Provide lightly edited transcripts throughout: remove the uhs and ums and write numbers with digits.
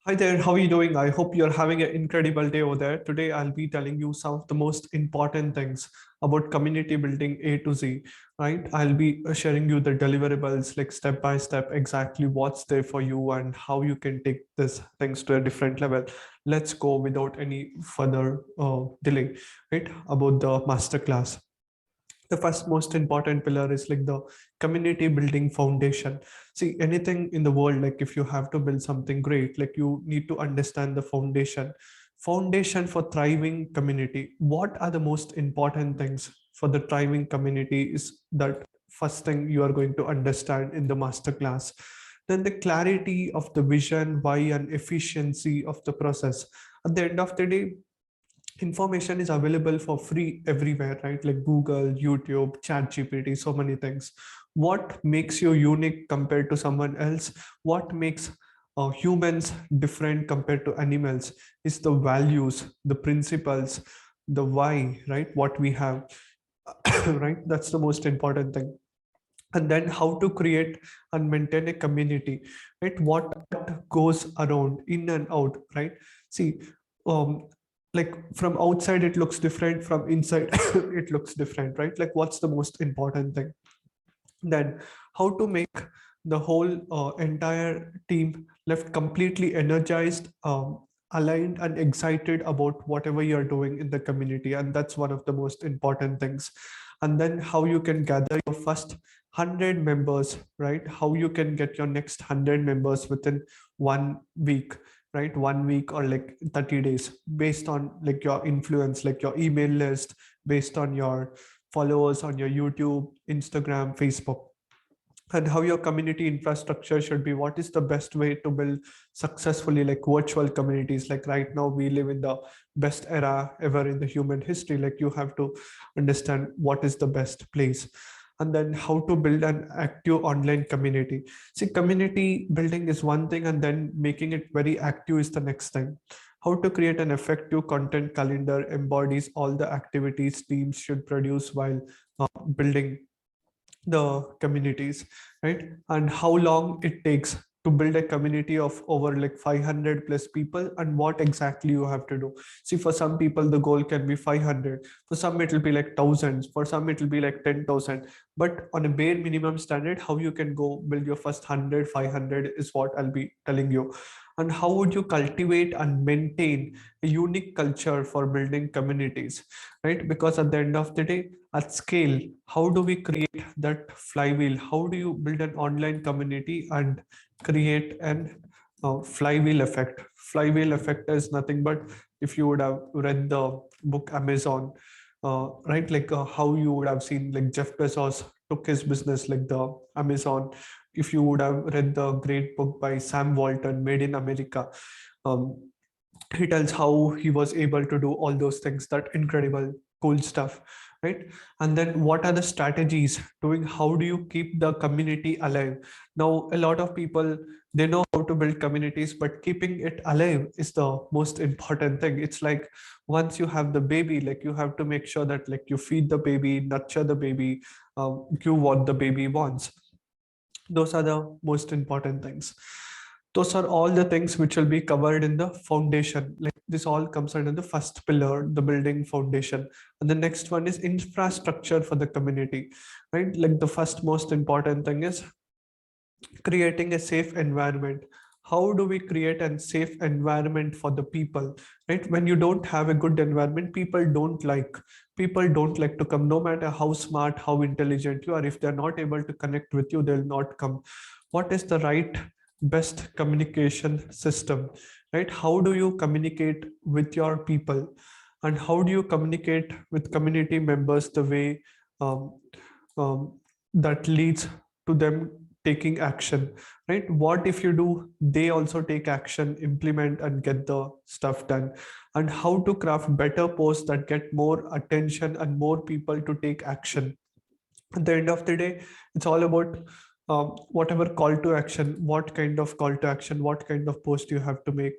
Hi there, how are you doing? I hope you're having an incredible day over there. Today, I'll be telling you some of the most important things about community building A to Z, right? I'll be sharing you the deliverables, like step by step, exactly what's there for you and how you can take this things to a different level. Let's go without any further delay, right? About the masterclass. The first most important pillar is like the community building foundation. See, anything in the world, like if you have to build something great, like you need to understand the foundation for thriving community. What are the most important things for the thriving community is that first thing you are going to understand in the masterclass. Then the clarity of the vision, why, and efficiency of the process. At the end of the day, information is available for free everywhere, right? Like Google, YouTube, Chat GPT, so many things. What makes you unique compared to someone else? What makes humans different compared to animals is the values, the principles, the why, right? What we have, right? That's the most important thing. And then how to create and maintain a community, right? What goes around in and out, right? See, um like from outside it looks different, from inside it looks different, right? Like what's the most important thing? Then how to make the whole entire team left completely energized, aligned and excited about whatever you're doing in the community, and that's one of the most important things. And then how you can gather your first 100 members, right? How you can get your next 100 members within 1 week, right? 1 week or like 30 days, based on like your influence, like your email list, based on your followers on your YouTube, Instagram, Facebook. And how your community infrastructure should be. What is the best way to build successfully like virtual communities? Like right now we live in the best era ever in the human history. Like you have to understand what is the best place. And then how to build an active online community. See, community building is one thing, and then making it very active is the next thing. How to create an effective content calendar embodies all the activities teams should produce while building the communities, right? And how long it takes to build a community of over like 500 plus people, and what exactly you have to do. See, for some people the goal can be 500, for some it will be like thousands, for some it will be like 10,000. But on a bare minimum standard, how you can go build your first 100 500 is what I'll be telling you. And how would you cultivate and maintain a unique culture for building communities, right? Because at the end of the day, at scale, how do we create that flywheel? How do you build an online community and create an flywheel effect? Flywheel effect is nothing but, if you would have read the book Amazon, right? Like how you would have seen like Jeff Bezos took his business like the Amazon. If you would have read the great book by Sam Walton, Made in America, um, he tells how he was able to do all those things, that incredible cool stuff, right? And then what are the strategies doing? How do you keep the community alive? Now a lot of people, they know how to build communities, but keeping it alive is the most important thing. It's like once you have the baby, like you have to make sure that like you feed the baby, nurture the baby, give what the baby wants. Those are the most important things. Those are all the things which will be covered in the foundation. Like this all comes under the first pillar, the building foundation. And the next one is infrastructure for the community, right? Like the first most important thing is creating a safe environment. How do we create a safe environment for the people, right? When you don't have a good environment, people don't like to come, no matter how smart, how intelligent you are. If they're not able to connect with you, they'll not come. What is the right best communication system, right? How do you communicate with your people, and how do you communicate with community members the way um, that leads to them taking action, right? What if you do they also take action, implement and get the stuff done? And how to craft better posts that get more attention and more people to take action. At the end of the day, it's all about whatever call to action, what kind of call to action, what kind of post you have to make.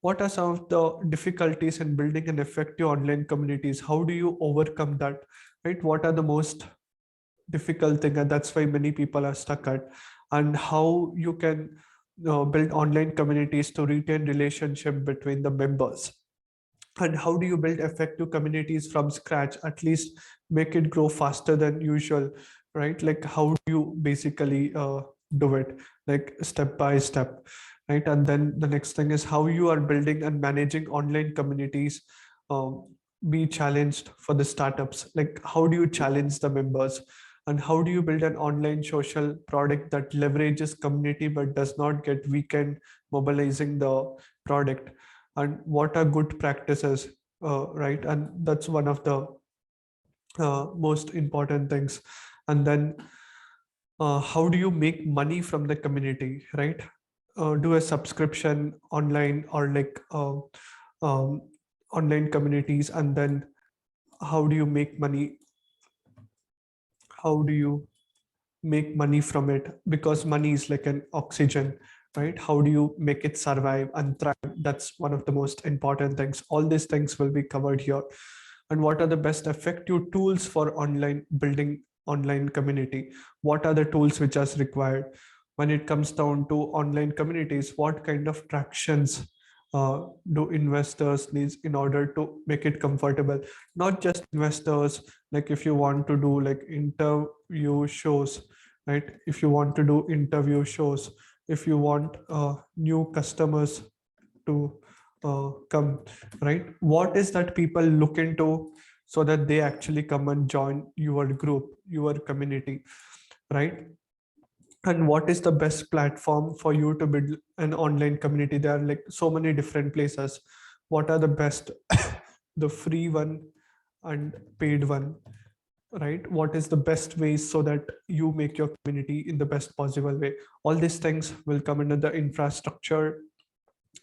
What are some of the difficulties in building an effective online communities? How do you overcome that, right? What are the most difficult thing, and that's why many people are stuck at, and how you can build online communities to retain relationship between the members? And how do you build effective communities from scratch, at least make it grow faster than usual, right? Like how do you basically do it, like step by step, right? And then the next thing is how you are building and managing online communities. um, be challenged for the startups, like how do you challenge the members, and how do you build an online social product that leverages community but does not get weakened mobilizing the product, and what are good practices, right? And that's one of the most important things. And then how do you make money from the community, right? Do a subscription online, or like um, online communities, and then how do you make money, how do you make money from it, because money is like an oxygen, right? How do you make it survive and thrive? That's one of the most important things. All these things will be covered here. And what are the best effective tools for online building online community? What are the tools which are required when it comes down to online communities? What kind of tractions do investors need in order to make it comfortable? Not just investors, like if you want to do like interview shows, right? If you want to do interview shows, if you want new customers to come, right? What is that people look into so that they actually come and join your group, your community, right? And what is the best platform for you to build an online community? There are like so many different places. What are the best? The free one and paid one, right? What is the best ways so that you make your community in the best possible way? All these things will come under the infrastructure,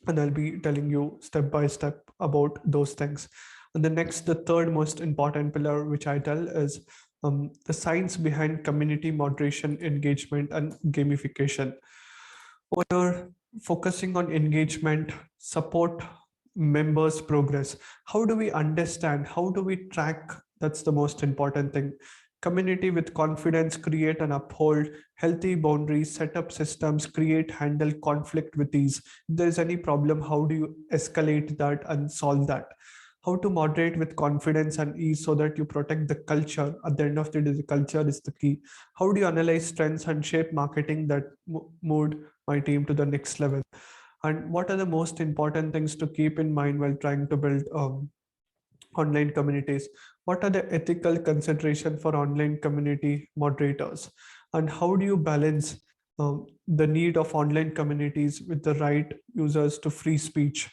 and I'll be telling you step by step about those things. And the next, the third most important pillar which I tell is the science behind community moderation, engagement, and gamification. Or focusing on engagement, support members' progress. How do we understand? How do we track? That's the most important thing. Community with confidence, create and uphold healthy boundaries, set up systems, create, handle conflict with ease. If there's any problem, how do you escalate that and solve that? How to moderate with confidence and ease so that you protect the culture. At the end of the day, the culture is the key. How do you analyze trends and shape marketing that moved my team to the next level? And what are the most important things to keep in mind while trying to build online communities? What are the ethical consideration for online community moderators? And how do you balance the need of online communities with the right users to free speech?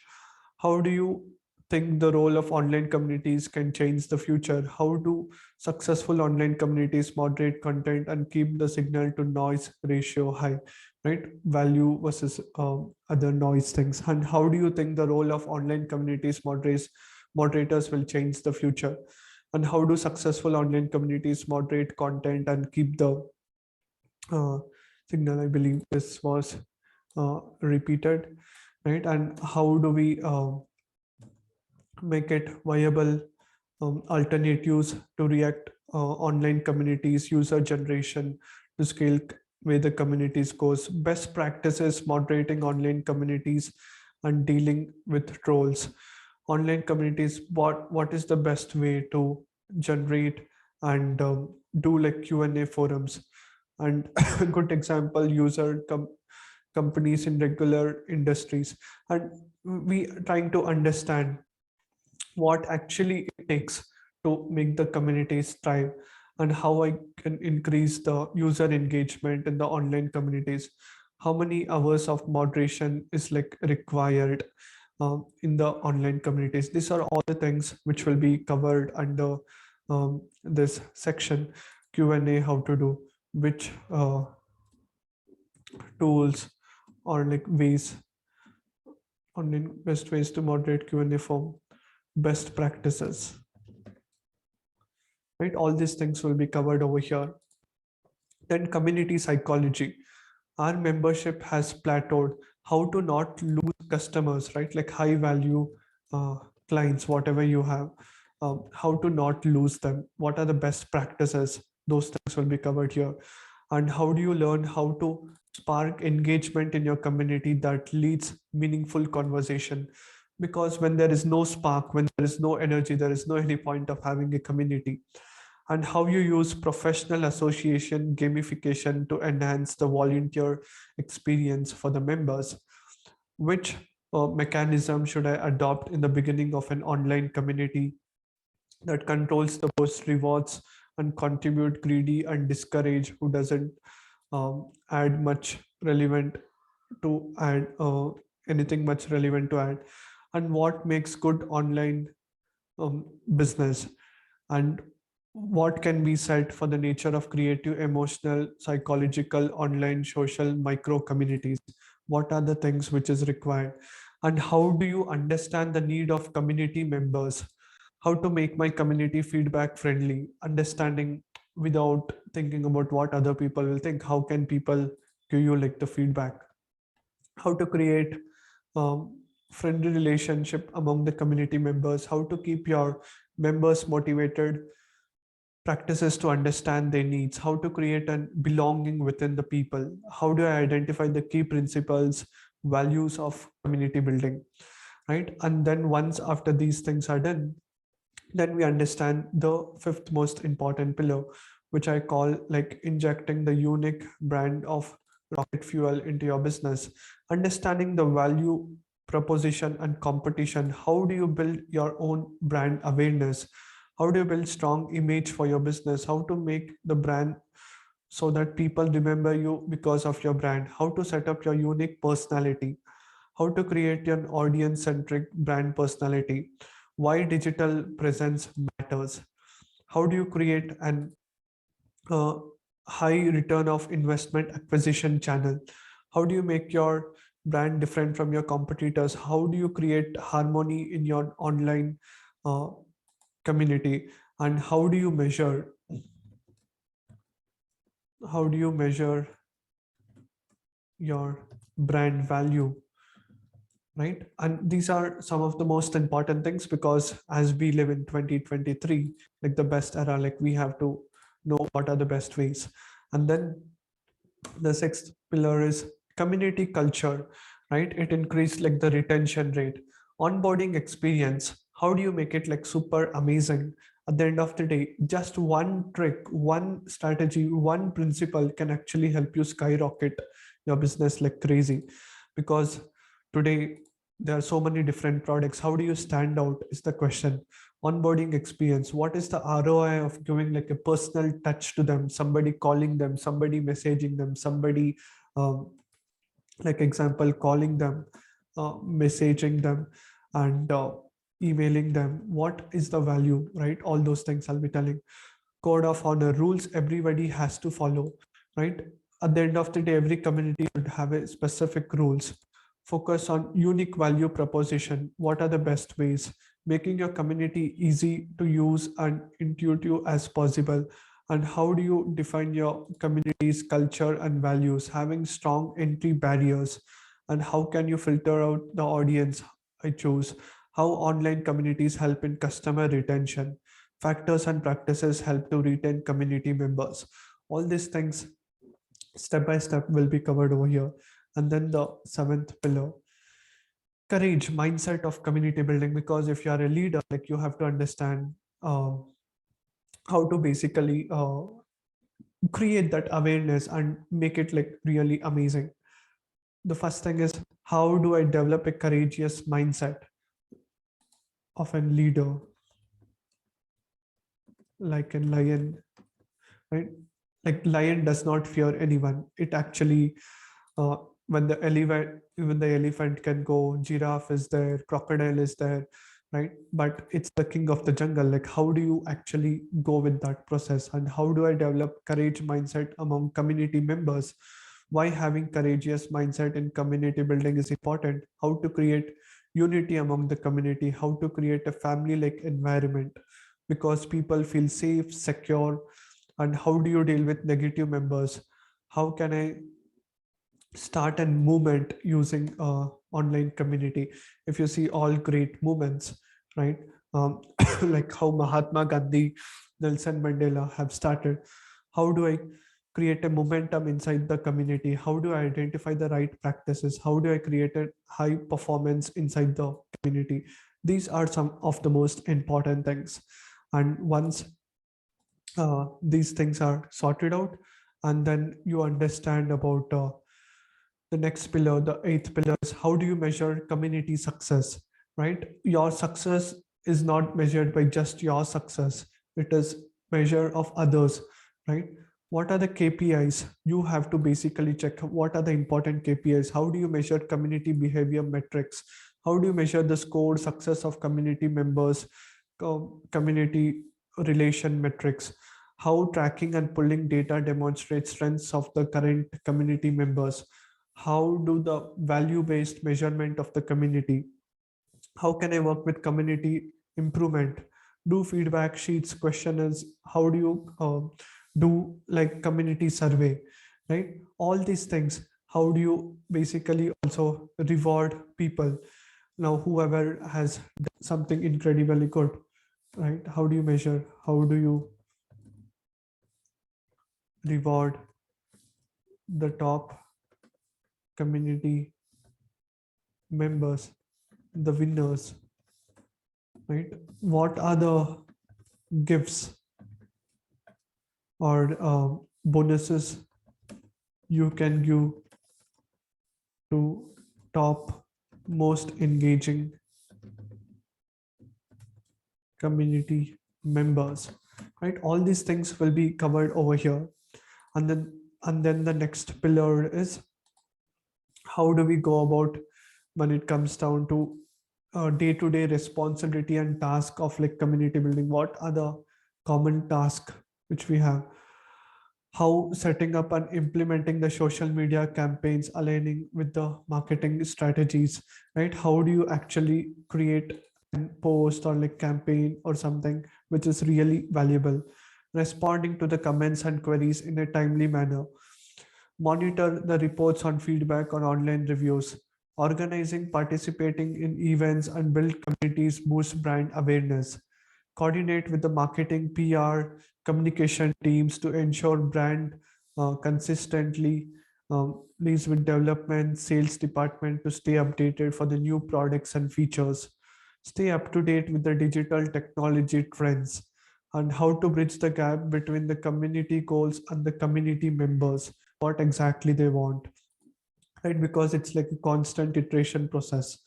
How do you think the role of online communities can change the future? How do successful online communities moderate content and keep the signal to noise ratio high, right? Value versus other noise things. And how do you think the role of online communities moderators will change the future? And how do successful online communities moderate content and keep the uh, signal? I believe this was repeated, right? And how do we make it viable alternatives to react online communities, user generation to scale where the communities goes, best practices, moderating online communities and dealing with trolls. Online communities, what is the best way to generate and do like Q&A forums? And a good example, companies in regular industries. And we trying to understand what actually it takes to make the communities thrive, and how I can increase the user engagement in the online communities. How many hours of moderation is like required in the online communities? These are all the things which will be covered under this section. Q&A, how to do, which tools or like ways, online best ways to moderate Q&A form, best practices, right? All these things will be covered over here. Then community psychology. Our membership has plateaued. How to not lose customers, right? Like high value uh, clients, whatever you have, how to not lose them. What are the best practices? Those things will be covered here. And how do you learn how to spark engagement in your community that leads meaningful conversation. Because when there is no spark, when there is no energy, there is no any point of having a community. And how you use professional association gamification to enhance the volunteer experience for the members. Which mechanism should I adopt in the beginning of an online community that controls the post rewards and contribute greedy and discourage who doesn't add much relevant to add anything much relevant to add, and what makes good online business, and what can be said for the nature of creative, emotional, psychological, online, social, micro communities. What are the things which is required, and how do you understand the need of community members? How to make my community feedback friendly, understanding without thinking about what other people will think. How can people give you like the feedback? How to create friendly relationship among the community members, how to keep your members motivated, practices to understand their needs, how to create a belonging within the people, how do I identify the key principles, values of community building, right? And then once after these things are done, then we understand the fifth most important pillar, which I call like injecting the unique brand of rocket fuel into your business. Understanding the value proposition and competition. How do you build your own brand awareness? How do you build strong image for your business? How to make the brand so that people remember you because of your brand? How to set up your unique personality? How to create an audience centric brand personality? Why digital presence matters? How do you create an uh, high return of investment acquisition channel? How do you make your brand different from your competitors? How do you create harmony in your online uh, community? And how do you measure your brand value, right? And these are some of the most important things, because as we live in 2023, like the best era, like we have to know what are the best ways. And then the sixth pillar is community culture, right? It increased like the retention rate, onboarding experience. How do you make it like super amazing? At the end of the day, just one trick, one strategy, one principle can actually help you skyrocket your business like crazy. Because today there are so many different products. How do you stand out is the question. Onboarding experience, what is the ROI of giving like a personal touch to them, somebody calling them, somebody messaging them, somebody um, like example calling them, messaging them, and emailing them? What is the value, right? All those things I'll be telling. Code of honor, rules everybody has to follow, right? At the end of the day, every community should have a specific rules. Focus on unique value proposition. What are the best ways? Making your community easy to use and intuitive as possible. And how do you define your community's culture and values? Having strong entry barriers. And how can you filter out the audience I choose? How online communities help in customer retention? Factors and practices help to retain community members. All these things step by step will be covered over here. And then the seventh pillar, courage mindset of community building. Because if you are a leader, like you have to understand how to basically create that awareness and make it like really amazing. The first thing is, how do I develop a courageous mindset of a leader, like a lion, right? Like lion does not fear anyone. It actually uh, when the elephant can go, giraffe is there, crocodile is there, right? But it's the king of the jungle. Like how do you actually go with that process, and how do I develop courage mindset among community members? Why having courageous mindset in community building is important? How to create unity among the community? How to create a family like environment, because people feel safe, secure? And how do you deal with negative members? How can I start a movement using online community? If you see all great movements, right? Like how Mahatma Gandhi, Nelson Mandela have started. How do I create a momentum inside the community? How do I identify the right practices? How do I create a high performance inside the community? These are some of the most important things. And once these things are sorted out, and then you understand about the next pillar, the eighth pillar is how do you measure community success, right? Your success is not measured by just your success. It is measure of others, right? What are the KPIs? You have to basically check what are the important KPIs. How do you measure community behavior metrics? How do you measure the score success of community members, community relation metrics? How tracking and pulling data demonstrates strengths of the current community members? How do the value-based measurement of the community? How can I work with community improvement? Do feedback sheets, questionnaires? How do you do like community survey, right? All these things. How do you basically also reward people? Now, whoever has done something incredibly good, right? How do you measure? How do you reward the top community members, the winners, right? What are the gifts or bonuses you can give to top most engaging community members, right? All these things will be covered over here. And then the next pillar is how do we go about when it comes down to day-to-day responsibility and task of like community building? What are the common tasks which we have? How setting up and implementing the social media campaigns aligning with the marketing strategies, right? How do you actually create a post or like campaign or something which is really valuable? Responding to the comments and queries in a timely manner. Monitor the reports on feedback on online reviews. Organizing, participating in events and build communities boost brand awareness. Coordinate with the marketing, PR, communication teams to ensure brand consistently. Leads with development, sales department to stay updated for the new products and features. Stay up to date with the digital technology trends and how to bridge the gap between the community goals and the community members, what exactly they want, right? Because it's like a constant iteration process,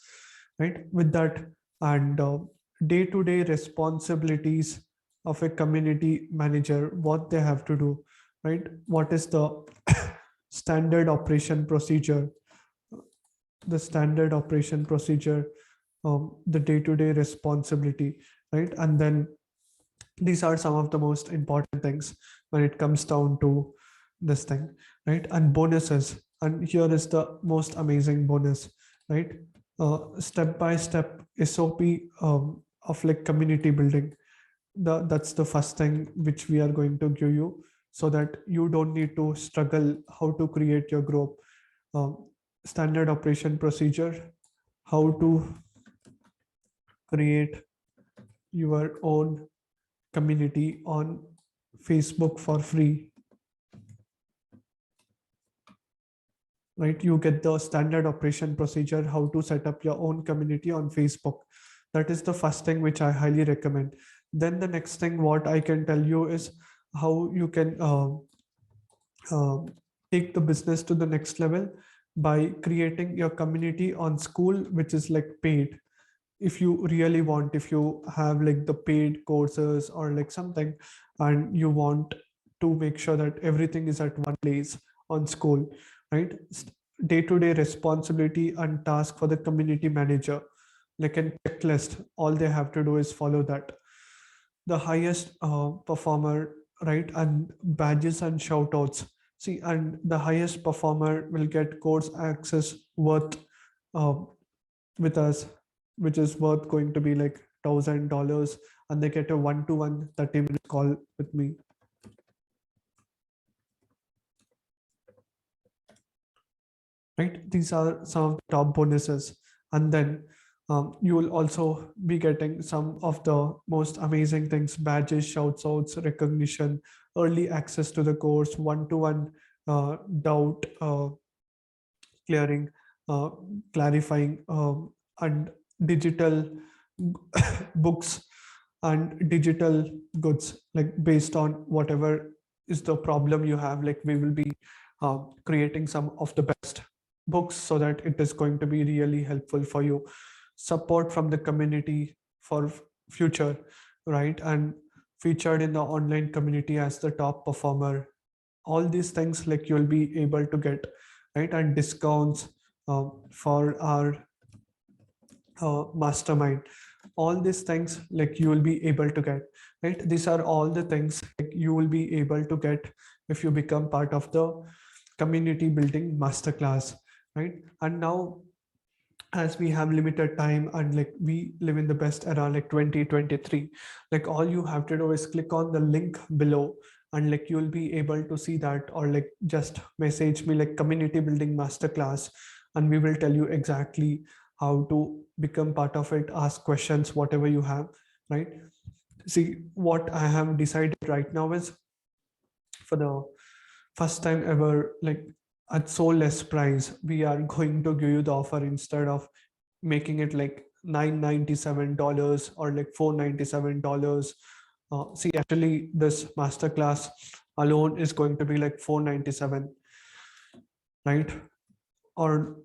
right? With that, and day-to-day responsibilities of a community manager, what they have to do, right? What is the standard operation procedure? The standard operation procedure, the day-to-day responsibility, right? And then these are some of the most important things when it comes down to this thing, right? And bonuses, and here is the most amazing bonus, right? Step by step SOP of like community building. That's the first thing which we are going to give you, so that you don't need to struggle how to create your group. Standard operation procedure, how to create your own community on Facebook for free, right? You get the standard operation procedure, how to set up your own community on Facebook. That is the first thing which I highly recommend. Then the next thing what I can tell you is how you can uh, take the business to the next level by creating your community on school, which is like paid. If you really want, if you have like the paid courses or like something, and you want to make sure that everything is at one place on school, right? Day-to-day responsibility and task for the community manager, like a checklist, all they have to do is follow that. The highest performer, right? And badges and shout outs. See, and the highest performer will get course access worth uh, with us, which is worth going to be like $1,000, and they get a 1-to-1 30-minute call with me. Right? These are some of the top bonuses. And then you will also be getting some of the most amazing things: badges, shouts outs, recognition, early access to the course, one-to-one doubt clearing, uh, clarifying, and digital books and digital goods, like based on whatever is the problem you have. Like we will be creating some of the best books so that it is going to be really helpful for you. Support from the community for future, right? And featured in the online community as the top performer. All these things like you'll be able to get, right? And discounts for our mastermind. All these things like you will be able to get, right? These are all the things like you will be able to get if you become part of the community building masterclass, right? And now, as we have limited time and like we live in the best era like 2023, like all you have to do is click on the link below, and like you'll be able to see that, or like just message me like community building masterclass, and we will tell you exactly how to become part of it. Ask questions whatever you have, right? See, what I have decided right now is, for the first time ever, like at so less price, we are going to give you the offer instead of making it like $997 or like $497. See, actually, this masterclass alone is going to be like $497, right? Or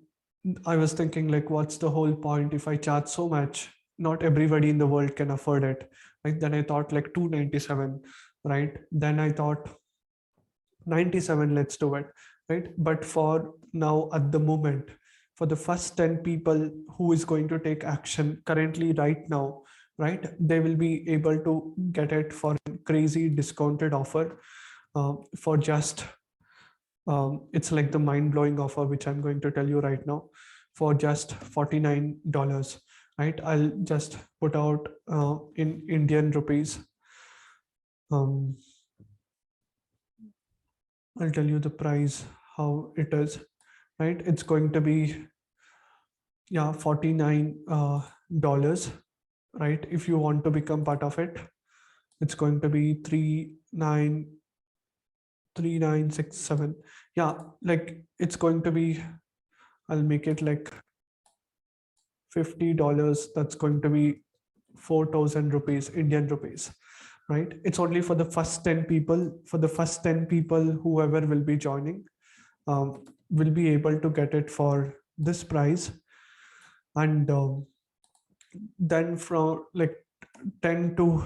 I was thinking like, what's the whole point if I charge so much? Not everybody in the world can afford it, right? Then I thought like 297, right? Then I thought 97, let's do it, right? But for now, at the moment, for the first 10 people who is going to take action currently right now, right, they will be able to get it for a crazy discounted offer, for just it's like the mind-blowing offer which I'm going to tell you right now, for just $49, right? I'll just put out in Indian rupees. um, I'll tell you the price, how it is, right? It's going to be, yeah, $49, right? If you want to become part of it, it's going to be 3969. Yeah, like it's going to be, I'll make it like $50. That's going to be 4,000 rupees, Indian rupees, right? It's only for the first 10 people. For the first 10 people, whoever will be joining, will be able to get it for this price. And then from like 10 to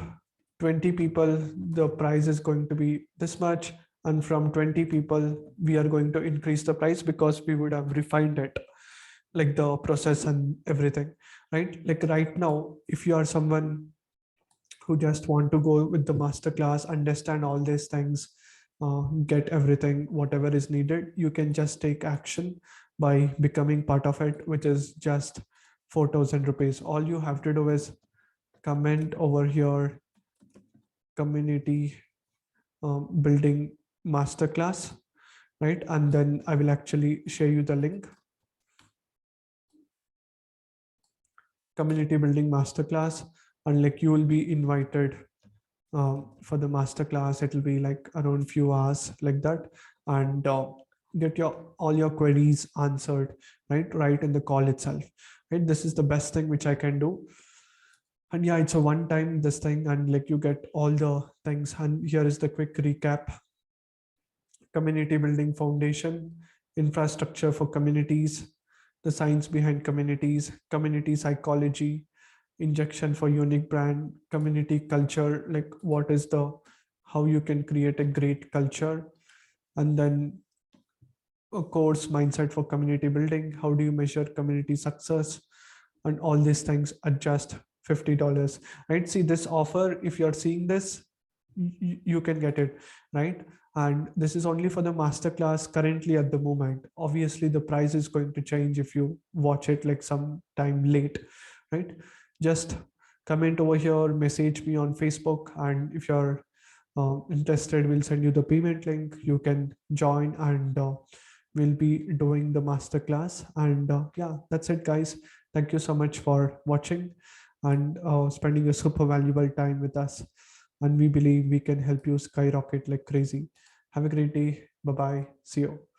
20 people, the price is going to be this much. And from 20 people, we are going to increase the price because we would have refined it, like the process and everything, right? Like right now, if you are someone who just want to go with the masterclass, understand all these things, get everything, whatever is needed, you can just take action by becoming part of it, which is just 4,000 rupees. All you have to do is comment over here, community building masterclass, right? And then I will actually share you the link. Community building masterclass, and like you will be invited for the masterclass. It will be like around few hours like that, and get your all your queries answered, right in the call itself, right? This is the best thing which I can do. And yeah, it's a one time this thing, and like you get all the things. And here is the quick recap. Community building foundation, infrastructure for communities, the science behind communities, community psychology, injection for unique brand, community culture, like what is the, how you can create a great culture, and then a course mindset for community building, how do you measure community success, and all these things at just $50, right? See this offer, if you're seeing this, you can get it, right? And this is only for the masterclass currently at the moment. Obviously the price is going to change if you watch it like some time late, right? Just comment over here, message me on Facebook, and if you're interested, we'll send you the payment link. You can join, and we'll be doing the masterclass. And yeah, that's it guys. Thank you so much for watching and spending a super valuable time with us. and we believe we can help you skyrocket like crazy. Have a great day. Bye bye. See you.